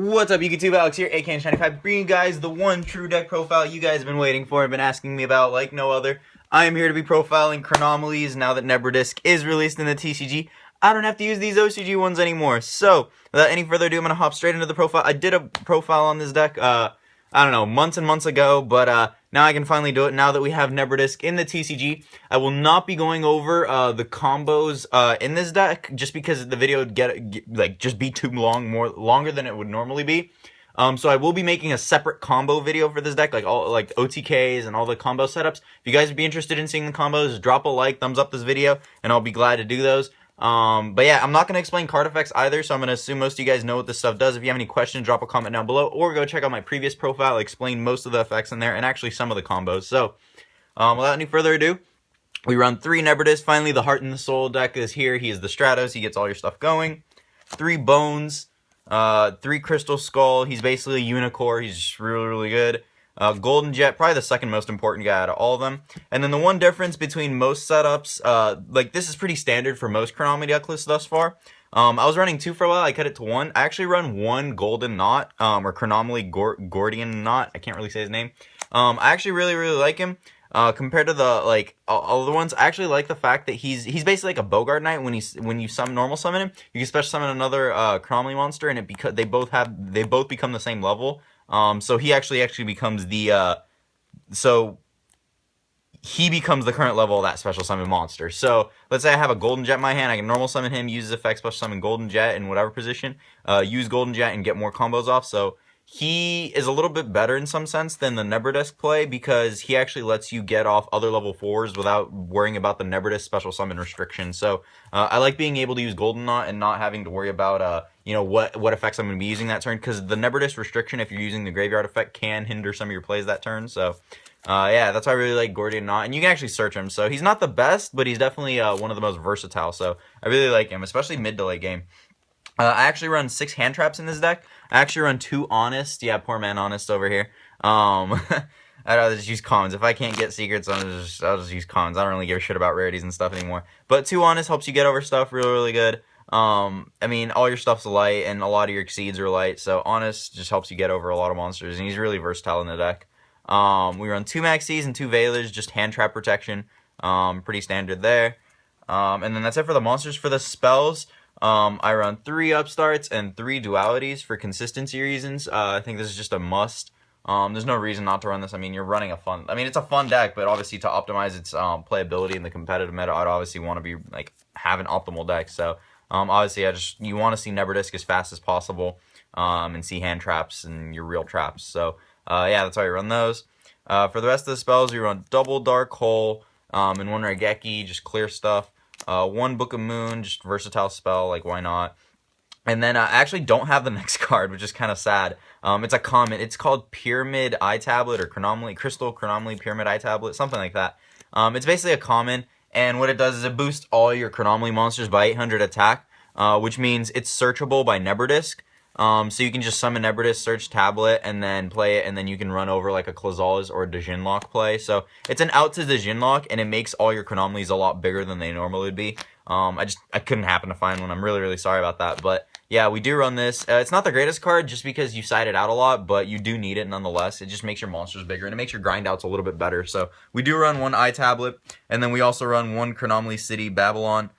What's up, YouTube? Alex here, aka Intch95, bringing you guys the one true deck profile you guys have been waiting for and been asking me about like no other. I am here to be profiling Chronomaly's now that Nebradisc is released in the TCG. I don't have to use these OCG ones anymore. So, without any further ado, I'm going to hop straight into the profile. I did a profile on this deck, I don't know, months and months ago, but now I can finally do it now that we have Nebradisc in the TCG. I will not be going over the combos in this deck just because the video would just be too longer than it would normally be. So I will be making a separate combo video for this deck, like OTKs and all the combo setups. If you guys would be interested in seeing the combos, drop a like, thumbs up this video, and I'll be glad to do those. But yeah, I'm not going to explain card effects either, so I'm going to assume most of you guys know what this stuff does. If you have any questions, drop a comment down below, or go check out my previous profile. I explain most of the effects in there, and actually some of the combos. So, without any further ado, we run 3 Nebradisc. Finally, the Heart and the Soul deck is here. He is the Stratos. He gets all your stuff going. 3 Bones. 3 Crystal Skull. He's basically a Unicorn. He's just really, really good. Golden Jet, probably the second most important guy out of all of them. And then the one difference between most setups, like this is pretty standard for most Chronomaly deck lists thus far. I was running 2 for a while, I cut it to 1. I actually run 1 Golden Knot, or Chronomaly Gordian Knot, I can't really say his name. I actually really, really like him. Compared to the, all the ones, I actually like the fact that he's basically like a Bogart Knight. When you normal summon him, you can special summon another Chronomaly monster, and they both become the same level. So he actually becomes the he becomes the current level of that special summon monster. So let's say I have a Golden Jet in my hand, I can normal summon him, use his effect, special summon Golden Jet in whatever position, use Golden Jet and get more combos off. So he is a little bit better in some sense than the Nebradisc play because he actually lets you get off other level 4s without worrying about the Nebradisc special summon restriction. So I like being able to use Golden Knot and not having to worry about what effects I'm going to be using that turn, because the Nebradisc restriction, if you're using the graveyard effect, can hinder some of your plays that turn. So yeah, that's why I really like Gordian Knot, and you can actually search him. So he's not the best, but he's definitely one of the most versatile. So I really like him, especially mid to late game. I actually run 6 hand traps in this deck. I actually run 2 Honest. Yeah, poor man Honest over here. I'd rather just use commons. If I can't get secrets, I'll just use commons. I don't really give a shit about rarities and stuff anymore. But 2 Honest helps you get over stuff really, really good. I mean, all your stuff's light, and a lot of your exceeds are light. So Honest just helps you get over a lot of monsters, and he's really versatile in the deck. We run 2 Maxis and 2 Veilers, just hand trap protection. Pretty standard there. And then that's it for the monsters. For the spells, I run 3 Upstarts and 3 Dualities for consistency reasons. I think this is just a must. There's no reason not to run this. I mean, you're running it's a fun deck, but obviously to optimize its playability in the competitive meta, I'd obviously want to be have an optimal deck. So obviously you want to see Nebradisc as fast as possible, and see hand traps and your real traps. So yeah, that's why we run those. For the rest of the spells, we run double Dark Hole, and 1 Raigeki, just clear stuff. 1 Book of Moon, just versatile spell, why not? And then I actually don't have the next card, which is kind of sad. It's a common. It's called Pyramid Eye Tablet, or Crystal Chronomaly Pyramid Eye Tablet, something like that. It's basically a common, and what it does is it boosts all your Chronomaly monsters by 800 attack, which means it's searchable by Nebradisc. So you can just summon Nebradisc, search Tablet, and then play it, and then you can run over like a Clazal's or a Djinlock play. So it's an out to Djinlock, and it makes all your Chronomalys a lot bigger than they normally would be. I couldn't happen to find one. I'm really, really sorry about that. But yeah, we do run this. It's not the greatest card just because you side it out a lot, but you do need it nonetheless. It just makes your monsters bigger, and it makes your grind outs a little bit better. So we do run 1 Eye Tablet, and then we also run 1 Chronomaly City Babylon.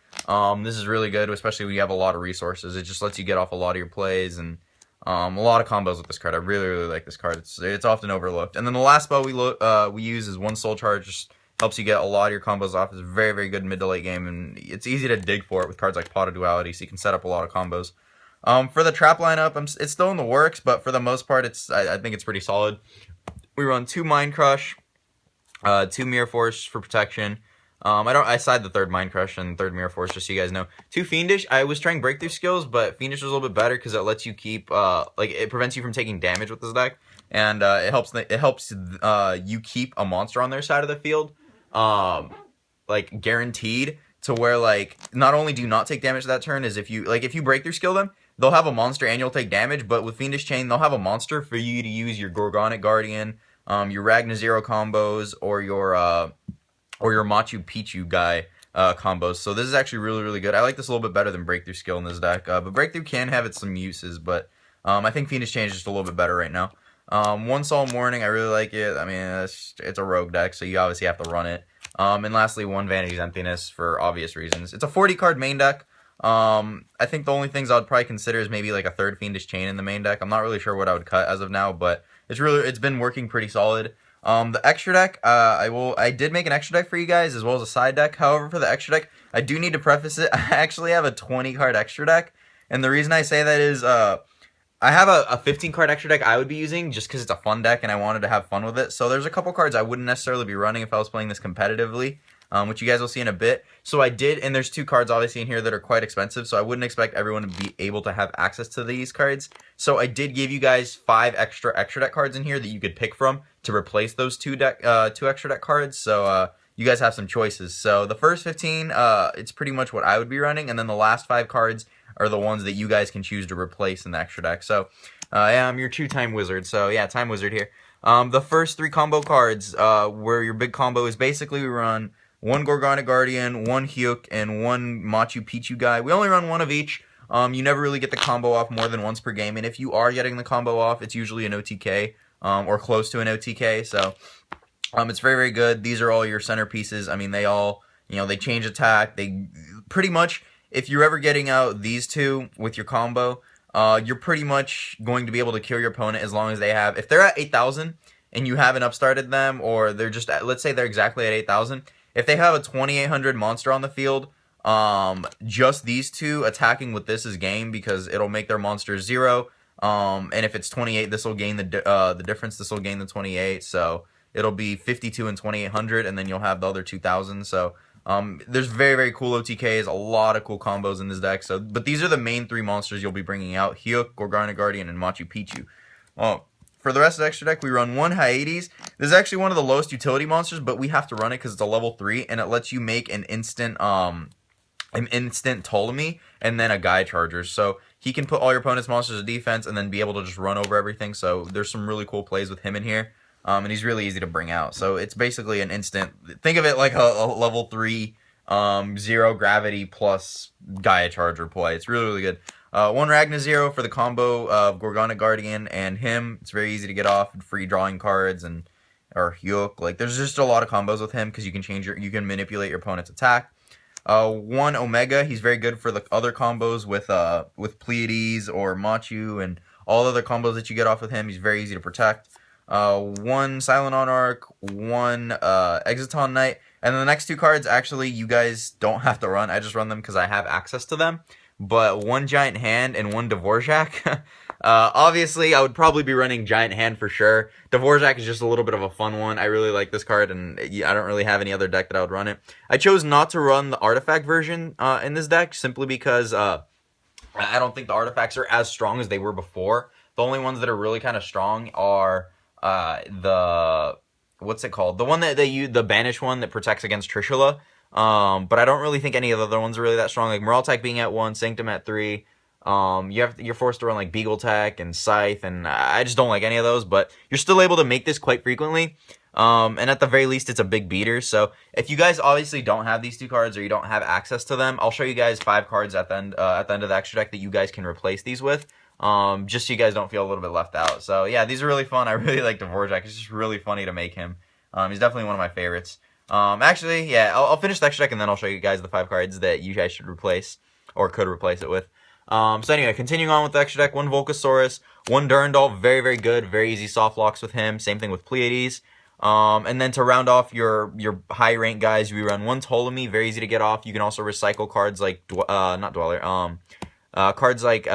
This is really good, especially when you have a lot of resources. It just lets you get off a lot of your plays, and a lot of combos with this card. I really, really like this card. It's often overlooked. And then the last spell we use is 1 Soul Charge. Just helps you get a lot of your combos off. It's very, very good mid to late game, and it's easy to dig for it with cards like Pot of Duality, so you can set up a lot of combos. For the trap lineup, it's still in the works, but for the most part, I think it's pretty solid. We run 2 Mind Crush, 2 Mirror Force for protection. I side the 3rd Mind Crush and 3rd Mirror Force, just so you guys know. 2 Fiendish. I was trying Breakthrough Skills, but Fiendish is a little bit better because it lets you keep, it prevents you from taking damage with this deck, and it helps you keep a monster on their side of the field, guaranteed, to where not only do you not take damage that turn, is if you Breakthrough Skill them, they'll have a monster and you'll take damage, but with Fiendish Chain, they'll have a monster for you to use your Gorgonic Guardian, your Ragna Zero combos, or your Machu Picchu guy combos. So this is actually really, really good. I like this a little bit better than Breakthrough Skill in this deck. But Breakthrough can have some uses, but I think Fiendish Chain is just a little bit better right now. One Soul Morning, I really like it. I mean, it's a rogue deck, so you obviously have to run it. And lastly, one Vanity's Emptiness for obvious reasons. It's a 40 card main deck. I think the only things I would probably consider is maybe like a third Fiendish Chain in the main deck. I'm not really sure what I would cut as of now, but it's been working pretty solid. The extra deck, I did make an extra deck for you guys as well as a side deck. However, for the extra deck, I do need to preface it. I actually have a 20 card extra deck, and the reason I say that is I have a 15 card extra deck I would be using just because it's a fun deck and I wanted to have fun with it. So there's a couple cards I wouldn't necessarily be running if I was playing this competitively, which you guys will see in a bit. So I did, and there's two cards obviously in here that are quite expensive, so I wouldn't expect everyone to be able to have access to these cards. So I did give you guys 5 extra deck cards in here that you could pick from to replace those two extra deck cards. So you guys have some choices. So the first 15, it's pretty much what I would be running, and then the last 5 cards are the ones that you guys can choose to replace in the extra deck. So, yeah, I'm your two-time wizard. So, yeah, time wizard here. The first 3 combo cards, where your big combo is basically we run 1 Gorgonic Guardian, 1 Hyuk, and 1 Machu Picchu guy. We only run 1 of each. You never really get the combo off more than once per game, and if you are getting the combo off, it's usually an OTK, or close to an OTK. So, it's very, very good. These are all your centerpieces. I mean, they all, they change attack. They pretty much, if you're ever getting out these two with your combo, you're pretty much going to be able to kill your opponent as long as they have, if they're at 8,000 and you haven't upstarted them, or they're just at, let's say they're exactly at 8,000, if they have a 2,800 monster on the field, just these two attacking with this is game because it'll make their monsters 0. And if it's 28, this will gain the difference. This will gain the 28. So it'll be 52 and 2,800, and then you'll have the other 2,000. So there's very, very cool OTKs, a lot of cool combos in this deck. So, but these are the main 3 monsters you'll be bringing out: Hyuk, Gorgonic Guardian, and Machu Picchu. For the rest of the extra deck, we run 1 Hyades. This is actually one of the lowest utility monsters, but we have to run it because it's a level 3, and it lets you make an instant Ptolemy and then a Guy Charger. So he can put all your opponent's monsters to defense and then be able to just run over everything. So there's some really cool plays with him in here. And he's really easy to bring out. So it's basically an instant. Think of it like a level 3 0 gravity plus Gaia Charger play. It's really, really good. 1 Ragna 0 for the combo of Gorgonic Guardian and him. It's very easy to get off and free drawing cards or Hyuk. Like, there's just a lot of combos with him because you can manipulate your opponent's attack. 1 Omega, he's very good for the other combos with Pleiades or Machu and all the other combos that you get off with him. He's very easy to protect. 1 Silent Monarch, 1 Exiton Knight, and then the next 2 cards, actually, you guys don't have to run. I just run them because I have access to them. But 1 Giant Hand and 1 Dvorak. Obviously, I would probably be running Giant Hand for sure. Dvorak is just a little bit of a fun one. I really like this card, and I don't really have any other deck that I would run it. I chose not to run the artifact version in this deck simply because I don't think the artifacts are as strong as they were before. The only ones that are really kind of strong are what's it called? The one that they use, the Banish one that protects against Trishula. But I don't really think any of the other ones are really that strong. Like Moraltech being at 1, Sanctum at 3. You're forced to run like Beagle Tech and Scythe, and I just don't like any of those. But you're still able to make this quite frequently. And at the very least, it's a big beater. So if you guys obviously don't have these 2 cards or you don't have access to them, I'll show you guys 5 cards at the end of the extra deck that you guys can replace these with. Just so you guys don't feel a little bit left out. So yeah, these are really fun. I really like Dvorak. It's just really funny to make him. He's definitely one of my favorites. Actually, yeah, I'll finish the extra deck and then I'll show you guys the 5 cards that you guys should replace or could replace it with. So anyway, continuing on with the extra deck, 1 Volcasaurus, 1 Durandal, very, very good, very easy soft locks with him. Same thing with Pleiades. And then to round off your high rank guys, we run 1 Ptolemy, very easy to get off. You can also recycle cards like not Dweller, cards like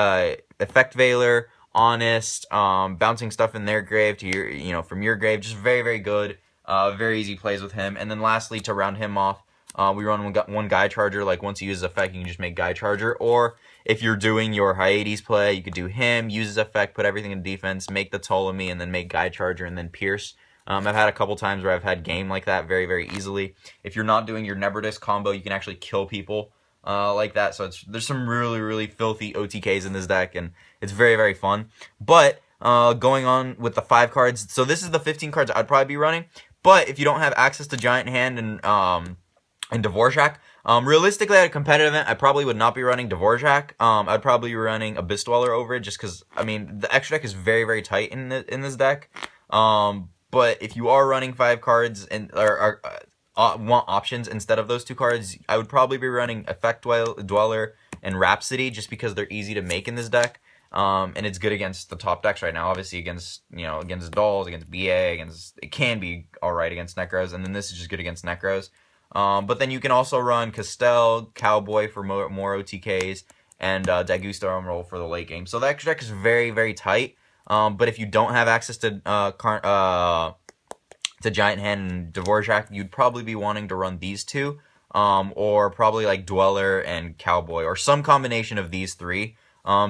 Effect Veiler, Honest, bouncing stuff in their grave to your, from your grave. Just very, very good. Very easy plays with him. And then lastly, to round him off, we run 1 Guy Charger. Like, once he uses effect, you can just make Guy Charger. Or if you're doing your Hyades play, you could do him, use his effect, put everything in defense, make the Ptolemy, and then make Guy Charger, and then Pierce. I've had a couple times where I've had game like that very, very easily. If you're not doing your Neberdisc combo, you can actually kill people like that. So there's some really, really filthy OTKs in this deck, and it's very, very fun. But going on with the 5 cards, so this is the 15 cards I'd probably be running. But if you don't have access to Giant Hand and Dvorak, Realistically, at a competitive event, I probably would not be running Dvorak. I'd probably be running Abyss Dweller over it, just because, I mean, the extra deck is very, very tight in this deck. But if you are running 5 cards and want options instead of those 2 cards, I would probably be running Effect Dweller and Rhapsody, just because they're easy to make in this deck. And it's good against the top decks right now. Obviously against, against Dolls, against BA, it can be alright against Necros, and then this is just good against Necros. But then you can also run Castell, Cowboy for more OTKs, and Dagusto Emerald for the late game. So the extra deck is very, very tight. But if you don't have access to Giant Hand and Dvorak, you'd probably be wanting to run these 2. Or probably like Dweller and Cowboy, or some combination of these 3.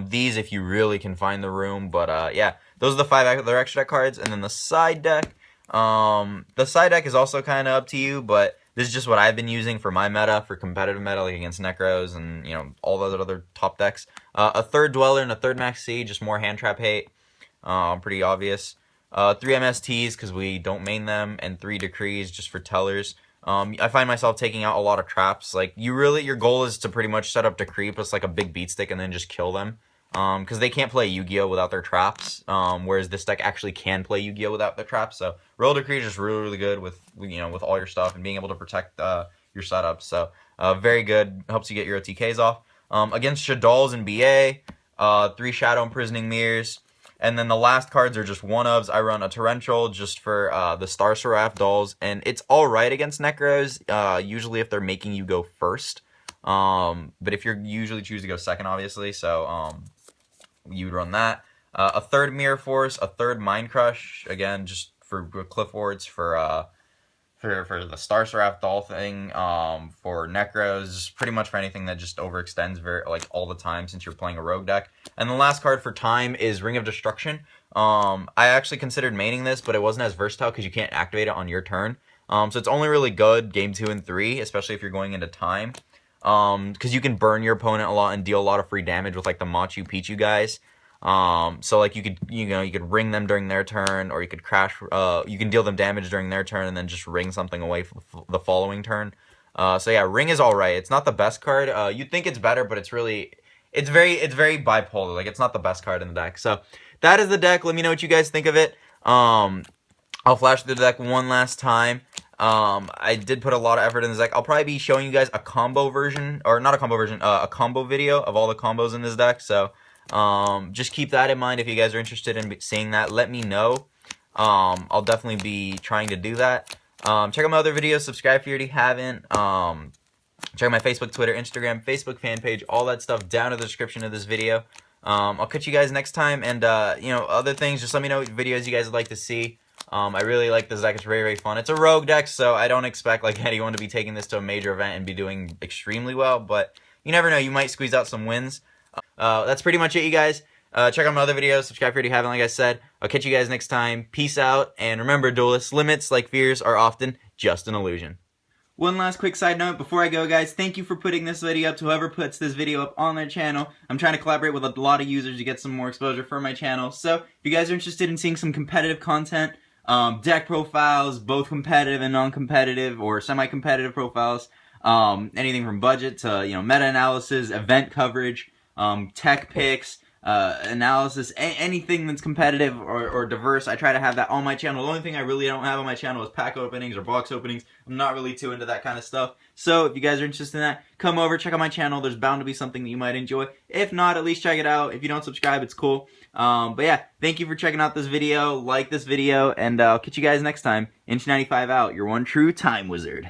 These if you really can find the room. But yeah, those are the 5 other extra deck cards. And then the side deck. The side deck is also kind of up to you, but this is just what I've been using for my meta, for competitive meta, like against Necros and, all those other top decks. A 3rd Dweller and a 3rd Max C, just more hand trap hate. Pretty obvious. 3 MSTs, because we don't main them, and 3 Decrees, just for tellers. I find myself taking out a lot of traps. Like, your goal is to pretty much set up Decree plus like a big beat stick and then just kill them. Because they can't play Yu-Gi-Oh without their traps, whereas this deck actually can play Yu-Gi-Oh without their traps. So Royal Decree is just really, really good with with all your stuff and being able to protect your setup. So very good, helps you get your OTKs off. Against Shadolls and BA, 3 Shadow Imprisoning Mirrors, and then the last cards are just one-ofs. I run a Torrential just for the Star Seraph Dolls, and it's all right against Necros. Usually if they're making you go first, but if you usually choose to go second, obviously. So you would run that. A 3rd Mirror Force, a 3rd Mind Crush, again, just for Cliff Wards, for the Star Seraph Doll thing, for Necros, pretty much for anything that just overextends all the time since you're playing a rogue deck. And the last card for time is Ring of Destruction. I actually considered maining this, but it wasn't as versatile because you can't activate it on your turn. So it's only really good game 2 and 3, especially if you're going into time. Because you can burn your opponent a lot and deal a lot of free damage with like the Machu Picchu guys. So like you could ring them during their turn, or you could crash. You can deal them damage during their turn and then just ring something away for the following turn. So yeah, ring is all right. It's not the best card. You'd think it's better, but it's very bipolar. Like, it's not the best card in the deck. So that is the deck. Let me know what you guys think of it. I'll flash through the deck one last time. I did put a lot of effort in this deck. I'll probably be showing you guys a combo version, or not a combo version, a combo video of all the combos in this deck. So just keep that in mind if you guys are interested in seeing that. Let me know. I'll definitely be trying to do that. Check out my other videos. Subscribe if you already haven't. Check out my Facebook, Twitter, Instagram, Facebook fan page, all that stuff down in the description of this video. I'll catch you guys next time, and other things, just let me know what videos you guys would like to see. I really like this deck. It's very, very fun. It's a rogue deck, so I don't expect like anyone to be taking this to a major event and be doing extremely well, but you never know. You might squeeze out some wins. That's pretty much it, you guys. Check out my other videos. Subscribe if you already haven't, like I said. I'll catch you guys next time. Peace out, and remember, duelists, limits, like fears, are often just an illusion. One last quick side note before I go, guys. Thank you for putting this video up to whoever puts this video up on their channel. I'm trying to collaborate with a lot of users to get some more exposure for my channel. So if you guys are interested in seeing some competitive content, deck profiles, both competitive and non-competitive or semi-competitive profiles, anything from budget to meta-analysis, event coverage, tech picks, analysis, anything that's competitive or diverse, I try to have that on my channel. The only thing I really don't have on my channel is pack openings or box openings. I'm not really too into that kind of stuff. So if you guys are interested in that, come over, check out my channel. There's bound to be something that you might enjoy. If not, at least check it out. If you don't subscribe, it's cool. But yeah, thank you for checking out this video. Like this video, and I'll catch you guys next time. Intch95 out, your one true time wizard.